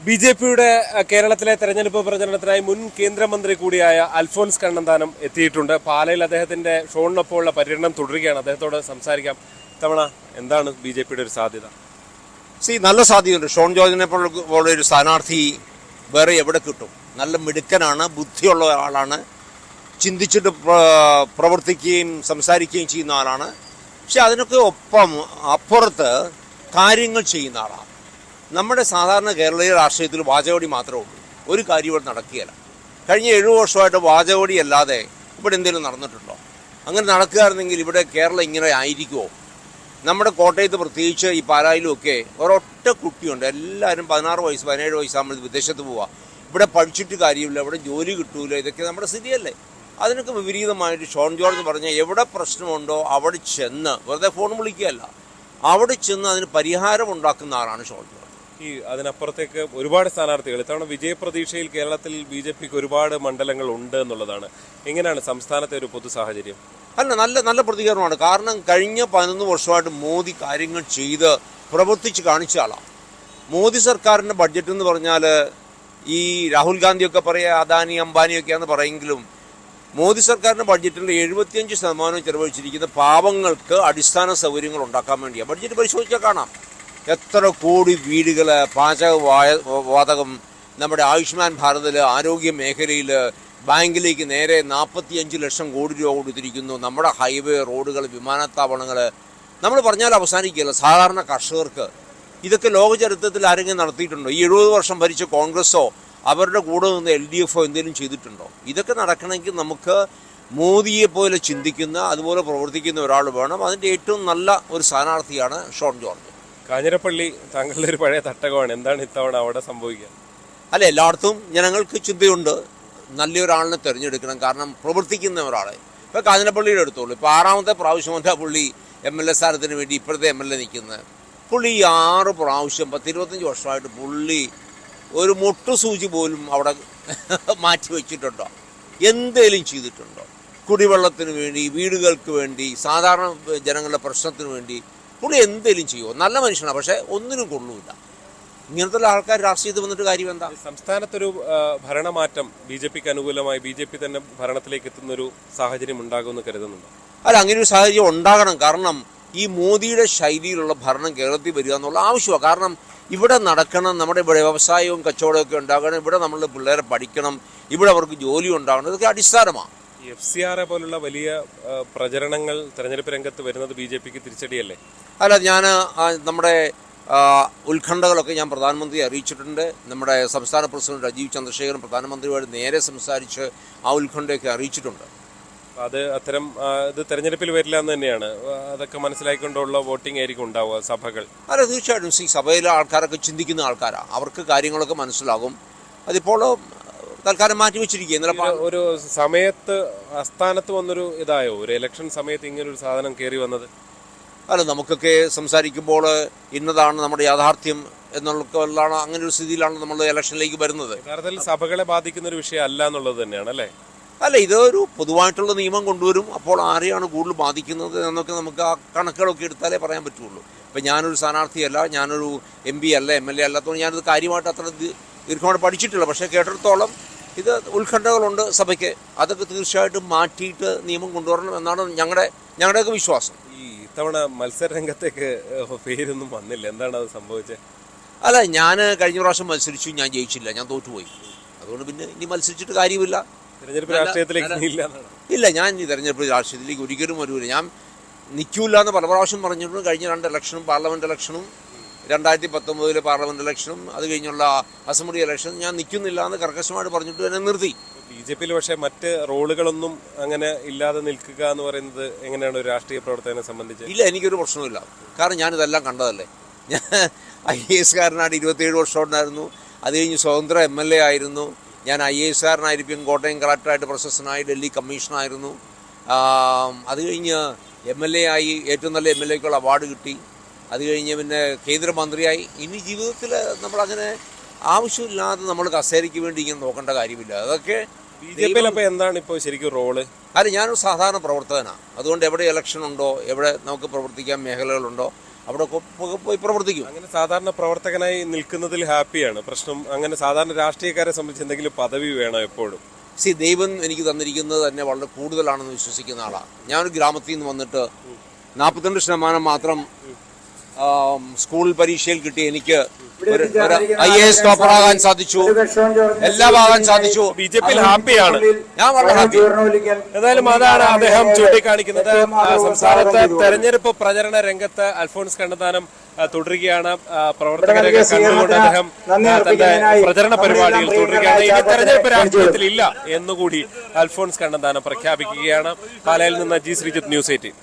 ബി.ജെ.പിയുടെ കേരളത്തിലെ തെരഞ്ഞെടുപ്പ് പ്രചരണത്തിനായി മുൻ കേന്ദ്രമന്ത്രി കൂടിയായ അൽഫോൻസ് കണ്ണന്താനം എത്തിയിട്ടുണ്ട്. പാലയിൽ അദ്ദേഹത്തിന്റെ ഷോണിനൊപ്പമുള്ള പര്യടനം തുടരുകയാണ്. അദ്ദേഹത്തോട് സംസാരിക്കാം. ഇത്തവണ എന്താണ് ബി.ജെ.പിയുടെ ഒരു സാധ്യത? നല്ല സാധ്യതയുണ്ട്. ഷോൺ ജോർജിനെ പോലെ ഒരു സ്ഥാനാർത്ഥി വേറെ എവിടെ കിട്ടും? നല്ല മിടുക്കനാണ്, ബുദ്ധിയുള്ള ആളാണ്, ചിന്തിച്ചിട്ട് പ്രവർത്തിക്കുകയും സംസാരിക്കുകയും ചെയ്യുന്ന ആളാണ്. പക്ഷെ അതിനൊക്കെ അപ്പുറത്ത് കാര്യങ്ങൾ ചെയ്യുന്ന ആളാണ്. നമ്മുടെ സാധാരണ കേരളീയ രാഷ്ട്രീയത്തിൽ വാചകോടി മാത്രമേ ഉള്ളൂ. ഒരു കാര്യം ഇവിടെ നടക്കുകയില്ല. കഴിഞ്ഞ 7 വർഷമായിട്ട് വാചകോടി അല്ലാതെ ഇവിടെ എന്തെങ്കിലും നടന്നിട്ടുണ്ടോ? അങ്ങനെ നടക്കുകയായിരുന്നെങ്കിൽ ഇവിടെ കേരളം ഇങ്ങനെ ആയിരിക്കുമോ? നമ്മുടെ കോട്ടയത്ത് പ്രത്യേകിച്ച് ഈ പാലായിലുമൊക്കെ ഒരൊറ്റ കുട്ടിയുണ്ട്. എല്ലാവരും 16 വയസ്സ് 17 വയസ്സാകുമ്പോൾ വിദേശത്ത് പോവുക. ഇവിടെ പഠിച്ചിട്ട് കാര്യമില്ല, ഇവിടെ ജോലി കിട്ടൂല. ഇതൊക്കെ നമ്മുടെ സ്ഥിതിയല്ലേ? അതിനൊക്കെ വിപരീതമായിട്ട് ഷോൺ ജോർജ് പറഞ്ഞ എവിടെ പ്രശ്നമുണ്ടോ അവിടെ ചെന്ന്, വെറുതെ ഫോൺ വിളിക്കുകയല്ല, അവിടെ ചെന്ന് അതിന് പരിഹാരം ഉണ്ടാക്കുന്ന ആളാണ് ഷോൺ ജോർജ്. അതിനപ്പുറത്തേക്ക് ഒരുപാട് സ്ഥാനാർത്ഥികൾ ഇത്തവണ വിജയപ്രതീക്ഷയിൽ കേരളത്തിൽ ബി.ജെ.പിക്ക് ഒരുപാട് മണ്ഡലങ്ങൾ ഉണ്ട് എന്നുള്ളതാണ്. എങ്ങനെയാണ് സംസ്ഥാനത്തെ ഒരു പൊതു സാഹചര്യം? നല്ല പ്രതികരണമാണ്. കാരണം കഴിഞ്ഞ 11 വർഷമായിട്ട് മോദി കാര്യങ്ങൾ ചെയ്ത് പ്രവർത്തിച്ച് കാണിച്ച ആളാണ്. മോദി സർക്കാരിൻ്റെ ബഡ്ജറ്റ് എന്ന് പറഞ്ഞാൽ ഈ രാഹുൽ ഗാന്ധിയൊക്കെ പറയുക അദാനി അംബാനിയൊക്കെയാണെന്ന് പറയെങ്കിലും മോദി സർക്കാരിൻ്റെ ബഡ്ജറ്റിൽ 75% ചെലവഴിച്ചിരിക്കുന്ന പാവങ്ങൾക്ക് അടിസ്ഥാന സൗകര്യങ്ങൾ ഉണ്ടാക്കാൻ വേണ്ടിയാണ്. ബഡ്ജറ്റ് പരിശോധിച്ചാൽ കാണാം എത്ര കോടി വീടുകൾ, പാചകവാതകം, നമ്മുടെ ആയുഷ്മാൻ ഭാരതിൽ ആരോഗ്യ മേഖലയിൽ ബാങ്കിലേക്ക് നേരെ 45 ലക്ഷം കോടി രൂപ കൊടുത്തിരിക്കുന്നു. നമ്മുടെ ഹൈവേ, റോഡുകൾ, വിമാനത്താവളങ്ങൾ, നമ്മൾ പറഞ്ഞാൽ അവസാനിക്കുകയില്ല. സാധാരണ കർഷകർക്ക് ഇതൊക്കെ ലോക ചരിത്രത്തിൽ ആരെങ്കിലും നടത്തിയിട്ടുണ്ടോ? ഈ 70 വർഷം ഭരിച്ച കോൺഗ്രസോ അവരുടെ കൂടെ നിന്ന് LDFോ എന്തെങ്കിലും ചെയ്തിട്ടുണ്ടോ? ഇതൊക്കെ നടക്കണമെങ്കിൽ നമുക്ക് മോദിയെ പോലെ ചിന്തിക്കുന്ന, അതുപോലെ പ്രവർത്തിക്കുന്ന ഒരാൾ വേണം. അതിൻ്റെ ഏറ്റവും നല്ല ഒരു സ്ഥാനാർത്ഥിയാണ് ഷോൺ ജോർജ്. കാഞ്ഞിരപ്പള്ളി താങ്കളുടെ ഒരു പഴയ തട്ടകമാണ്. എന്താണ് ഇത്തവണ അവിടെ സംഭവിക്കുക? എല്ലായിടത്തും ജനങ്ങൾക്ക് ചിന്തയുണ്ട്, നല്ലൊരാളിനെ തിരഞ്ഞെടുക്കണം. കാരണം പ്രവർത്തിക്കുന്ന ഒരാളെ ഇപ്പോൾ കാഞ്ഞിരപ്പള്ളിയുടെ എടുത്തോളൂ. ഇപ്പോൾ 6ാമത്തെ പ്രാവശ്യമല്ല പുള്ളി MLA സ്ഥാനത്തിന് വേണ്ടി ഇപ്പോഴത്തെ MLA നിൽക്കുന്നത്. പുള്ളി 6 പ്രാവശ്യം 10-25 വർഷമായിട്ട് പുള്ളി ഒരു മുട്ടുസൂചി പോലും അവിടെ മാറ്റി വച്ചിട്ടുണ്ടോ? എന്തേലും ചെയ്തിട്ടുണ്ടോ? കുടിവെള്ളത്തിന് വേണ്ടി, വീടുകൾക്ക് വേണ്ടി, സാധാരണ ജനങ്ങളുടെ പ്രശ്നത്തിന് വേണ്ടി പുള്ളി എന്തേലും ചെയ്യുമോ? നല്ല മനുഷ്യനാണ്, പക്ഷേ ഒന്നിനും കൊള്ളൂല്ല. ഇങ്ങനത്തെ ആൾക്കാർ രാഷ്ട്രീയത്തിൽ വന്നിട്ട് കാര്യം എന്താ? സംസ്ഥാനത്തൊരു ഭരണമാറ്റം ബി.ജെ.പിക്ക് അനുകൂലമായി ബി.ജെ.പി തന്നെ ഭരണത്തിലേക്ക് എത്തുന്നൊരു സാഹചര്യം ഉണ്ടാകുമെന്ന് കരുതുന്നുണ്ടോ? അങ്ങനെ ഒരു സാഹചര്യം ഉണ്ടാകണം. കാരണം ഈ മോദിയുടെ ശൈലിയിലുള്ള ഭരണം കേരളത്തിൽ വരിക എന്നുള്ള ആവശ്യമാണ്. കാരണം ഇവിടെ നടക്കണം, നമ്മുടെ ഇവിടെ വ്യവസായവും കച്ചവടമൊക്കെ ഉണ്ടാകണം, ഇവിടെ നമ്മളുടെ പിള്ളേരെ പഠിക്കണം, ഇവിടെ അവർക്ക് ജോലി ഉണ്ടാകണം. ഇതൊക്കെ അടിസ്ഥാനമാണ്. FCR പോലുള്ള വലിയ പ്രചരണങ്ങൾ തെരഞ്ഞെടുപ്പ് രംഗത്ത് വരുന്നത് ബി.ജെ.പിക്ക് തിരിച്ചടിയല്ലേ? ഞാൻ നമ്മുടെ ഉത്കണ്ഠകളൊക്കെ ഞാൻ പ്രധാനമന്ത്രിയെ അറിയിച്ചിട്ടുണ്ട്. നമ്മുടെ സംസ്ഥാന പ്രസിഡന്റ് രാജീവ് ചന്ദ്രശേഖരൻ പ്രധാനമന്ത്രിയുമായിട്ട് നേരെ സംസാരിച്ച് ആ ഉത്കണ്ഠയൊക്കെ അറിയിച്ചിട്ടുണ്ട്. അത് അത്തരം ഇത് തെരഞ്ഞെടുപ്പിൽ വരില്ല എന്ന് തന്നെയാണ്. അതൊക്കെ മനസ്സിലാക്കിക്കൊണ്ടുള്ള വോട്ടിംഗ് ആയിരിക്കും ഉണ്ടാവുക സഭകൾ. തീർച്ചയായിട്ടും. സഭയിലെ ആൾക്കാരൊക്കെ ചിന്തിക്കുന്ന ആൾക്കാരാണ്, അവർക്ക് കാര്യങ്ങളൊക്കെ മനസ്സിലാകും. അതിപ്പോൾ തൽക്കാലം മാറ്റിവെച്ചിരിക്കുക. ഒരു സമയത്ത് അസ്ഥാനത്ത് വന്നൊരു ഇതായോ ഒരു ഇലക്ഷൻ സമയത്ത് ഇങ്ങനൊരു സാധനം കയറി വന്നത്? നമുക്കൊക്കെ സംസാരിക്കുമ്പോൾ ഇന്നതാണ് നമ്മുടെ യാഥാർത്ഥ്യം എന്നുള്ളതാണ്. അങ്ങനെ ഒരു സ്ഥിതിയിലാണ് നമ്മൾ ഇലക്ഷനിലേക്ക് വരുന്നത്. യഥാർത്ഥത്തിൽ സഭകളെ ബാധിക്കുന്ന ഒരു വിഷയം അല്ല എന്നുള്ളത് തന്നെയാണ് അല്ലേ? ഇതൊരു പൊതുവായിട്ടുള്ള നിയമം കൊണ്ടുവരും. അപ്പോൾ ആരെയാണ് കൂടുതൽ ബാധിക്കുന്നത് എന്നൊക്കെ നമുക്ക് ആ കണക്കുകളൊക്കെ എടുത്താലേ പറയാൻ പറ്റുള്ളൂ. ഇപ്പം ഞാനൊരു സ്ഥാനാർത്ഥിയല്ല, ഞാനൊരു MP അല്ല, MLA അല്ലാത്തതുകൊണ്ട് ഞാനിത് കാര്യമായിട്ട് അത്ര ദീർഘമായിട്ട് പഠിച്ചിട്ടില്ല. പക്ഷേ കേട്ടിടത്തോളം ഇത് ഉത്കണ്ഠകളുണ്ട് സഭയ്ക്ക്. അതൊക്കെ തീർച്ചയായിട്ടും മാറ്റിയിട്ട് നിയമം കൊണ്ടുവരണം എന്നാണ് ഞങ്ങളുടെയൊക്കെ വിശ്വാസം. ഈ ഇത്തവണ മത്സര രംഗത്തേക്ക് പേരൊന്നും വന്നില്ല, എന്താണ് അത് സംഭവിച്ചത്? ഞാൻ കഴിഞ്ഞ പ്രാവശ്യം മത്സരിച്ചു, ഞാൻ ജയിച്ചില്ല, ഞാൻ തോറ്റുപോയി. അതുകൊണ്ട് പിന്നെ ഇനി മത്സരിച്ചിട്ട് കാര്യമില്ല. തെരഞ്ഞെടുപ്പ് രാഷ്ട്രീയത്തിലേക്ക് ഇല്ല, ഞാൻ ഈ തെരഞ്ഞെടുപ്പ് രാഷ്ട്രീയത്തിലേക്ക് ഒരിക്കലും വരൂല. ഞാൻ നിൽക്കൂല എന്ന് പല പ്രാവശ്യം പറഞ്ഞിട്ടുണ്ട്. കഴിഞ്ഞ 2 ഇലക്ഷനും, പാർലമെന്റ് ഇലക്ഷനും, 2019 പാർലമെന്റ് ഇലക്ഷനും, അത് കഴിഞ്ഞുള്ള അസംബ്ലി ഇലക്ഷൻ ഞാൻ നിൽക്കുന്നില്ല എന്ന് കർക്കശമായിട്ട് പറഞ്ഞിട്ട് എന്നെ നിർത്തി. ബി.ജെ.പിയിൽ പക്ഷേ മറ്റ് റോളുകളൊന്നും അങ്ങനെ ഇല്ലാതെ നിൽക്കുക എന്ന് പറയുന്നത് എങ്ങനെയാണ് ഒരു രാഷ്ട്രീയ പ്രവർത്തകനെ സംബന്ധിച്ച്? ഇല്ല, എനിക്കൊരു പ്രശ്നമില്ല. കാരണം ഞാനിതെല്ലാം കണ്ടതല്ലേ. ഞാൻ IAS കാരനായിട്ട് 27 വർഷം ഉണ്ടായിരുന്നു. അത് കഴിഞ്ഞ് സ്വതന്ത്ര MLA ആയിരുന്നു. ഞാൻ IAS കാരനായിരിക്കും കോട്ടയം കളക്ടറായിട്ട് പ്രശസ്തനായി, ഡൽഹി കമ്മീഷണറായിരുന്നു. അത് കഴിഞ്ഞ് MLA ആയി, ഏറ്റവും നല്ല MLAക്കുള്ള അവാർഡ് കിട്ടി. അത് കഴിഞ്ഞ് പിന്നെ കേന്ദ്രമന്ത്രിയായി. ഇനി ജീവിതത്തിൽ നമ്മളങ്ങനെ ആവശ്യമില്ലാതെ നമ്മൾ കസേരയ്ക്ക് വേണ്ടി ഇങ്ങനെ നോക്കേണ്ട കാര്യമില്ല. അതൊക്കെ ബി.ജെ.പിയിലപ്പോൾ എന്താണ് ഇപ്പോൾ ശരിക്കും റോള്? ഞാനൊരു സാധാരണ പ്രവർത്തകനാണ്. അതുകൊണ്ട് എവിടെ ഇലക്ഷൻ ഉണ്ടോ, എവിടെ നമുക്ക് പ്രവർത്തിക്കാൻ മേഖലകളുണ്ടോ അവിടെ പോയി പ്രവർത്തിക്കും. അങ്ങനെ സാധാരണ പ്രവർത്തകനായി നിൽക്കുന്നതിൽ ഹാപ്പിയാണ്. പ്രശ്നം അങ്ങനെ സാധാരണ രാഷ്ട്രീയക്കാരെ സംബന്ധിച്ച് എന്തെങ്കിലും പദവി വേണം എപ്പോഴും. ദൈവം എനിക്ക് തന്നിരിക്കുന്നത് തന്നെ വളരെ കൂടുതലാണെന്ന് വിശ്വസിക്കുന്ന ആളാണ്. ഞാനൊരു ഗ്രാമത്തിൽ നിന്ന് വന്നിട്ട് 42% മാത്രം സ്കൂൾ പരീക്ഷയിൽ കിട്ടി എനിക്ക് ഒരു IAS ടോപ്പറാകാൻ സാധിച്ചു, എല്ലാം ആകാൻ സാധിച്ചു. BJP ഹാപ്പിയാണ്. ഞാൻ വളരെ ഹാപ്പി. ഏതായാലും അതാണ് അദ്ദേഹം ചൂണ്ടിക്കാണിക്കുന്നത്. സംസ്ഥാനത്ത് തെരഞ്ഞെടുപ്പ് പ്രചരണ രംഗത്ത് അൽഫോൺസ് കണ്ണന്താനം തുടരുകയാണ്. പ്രവർത്തകരെ കണ്ടുകൊണ്ട് അദ്ദേഹം തന്റെ പ്രചരണ പരിപാടികൾ തുടരുകയാണ്. ഇനി തെരഞ്ഞെടുപ്പ് രാഷ്ട്രീയത്തിൽ ഇല്ല എന്നുകൂടി അൽഫോൺസ് കണ്ണന്താനം പ്രഖ്യാപിക്കുകയാണ്. പാലയിൽ നിന്ന് G. ശ്രീജിത്ത്, News 18.